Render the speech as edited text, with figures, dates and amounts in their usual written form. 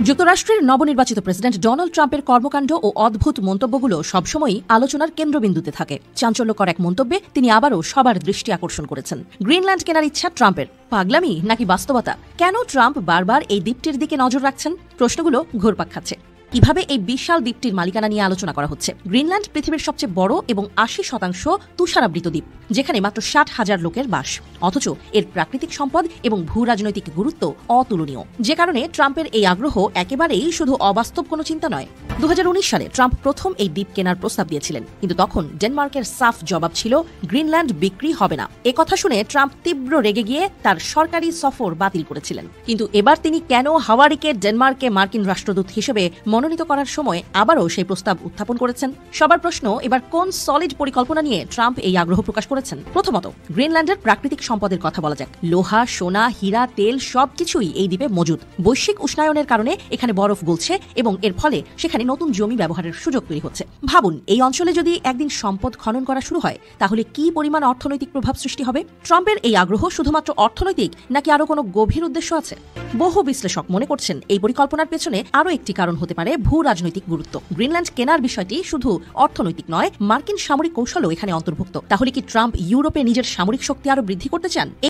যুক্তরাষ্ট্রের নবনির্বাচিত president Donald ট্রাম্পের কর্মকাণ্ড ও অদ্ভুত মন্তব্যগুলো সবসময়ই আলোচনার কেন্দ্রবিন্দুতে থাকে। চাঞ্চল্যকর এক মন্তব্যে তিনি আবারও সবার দৃষ্টি আকর্ষণ করেছেন। গ্রিনল্যান্ড কেনার ইচ্ছা ট্রাম্পের পাগলামি নাকি বাস্তবতা? কেন ট্রাম্প বারবার এই দ্বীপটির দিকে নজর রাখছেন? প্রশ্নগুলো ঘুরপাক খাচ্ছে। কিভাবে এই বিশাল দ্বীপটির মালিকানা নিয়ে আলোচনা করা হচ্ছে? গ্রিনল্যান্ড পৃথিবীর সবচেয়ে বড় এবং ৮০% তুষারাবৃত দ্বীপ, যেখানে মাত্র ৬০,০০০ লোকের বাস। অথচ এর প্রাকৃতিক সম্পদ এবং ভূ রাজনৈতিক গুরুত্ব অতুলনীয়, যে কারণে ট্রাম্পের এই আগ্রহ একেবারেই শুধু অবাস্তব কোনো চিন্তা নয়। ২০১৯ সালে ট্রাম্প প্রথম এই দ্বীপ কেনার প্রস্তাব দিয়েছিলেন, কিন্তু তখন ডেনমার্কের সাফ জবাব ছিল গ্রিনল্যান্ড বিক্রি হবে না। কথা শুনে ট্রাম্প তীব্র রেগে গিয়ে তার সরকারি সফর বাতিল করেছিলেন। কিন্তু এবার তিনি কেন হাওয়ারিকে ডেনমার্কে মার্কিন রাষ্ট্রদূত হিসেবে মনোনীত করার সময় আবারও সেই প্রস্তাব উত্থাপন করেছেন? সবার প্রশ্ন, এবার কোন সলিড পরিকল্পনা নিয়ে ট্রাম্প এই আগ্রহ প্রকাশ করেছেন? প্রথমত, গ্রিনল্যান্ডের প্রাকৃতিক সম্পদের কথা বলা যাক। লোহা, সোনা, হীরা, তেল সবকিছুই এই দ্বীপে মজুদ। বৈশ্বিক উষ্ণায়নের কারণে এখানে বরফ গলছে এবং এর ফলে সেখানে নতুন জমি ব্যবহারের সুযোগ তৈরি হচ্ছে। ভাবুন, এই অঞ্চলে যদি একদিন সম্পদ খনন করা শুরু হয়, তাহলে কি পরিমাণ অর্থনৈতিক প্রভাব সৃষ্টি হবে? ট্রাম্পের এই আগ্রহ শুধুমাত্র অর্থনৈতিক নাকি আরো কোনো গভীর উদ্দেশ্য আছে? বহু বিশ্লেষক মনে করছেন এই পরিকল্পনার পেছনে আরও একটি কারণ হতে পারে ভূ রাজনৈতিক গুরুত্ব। গ্রিনল্যান্ড কেনার বিষয়টি শুধু অর্থনৈতিক নয়, মার্কিন সামরিক কৌশলও এখানে অন্তর্ভুক্ত। তাহলে কি ট্রাম্প ইউরোপে নিজের সামরিক শক্তি আরও বৃদ্ধি করতে চান?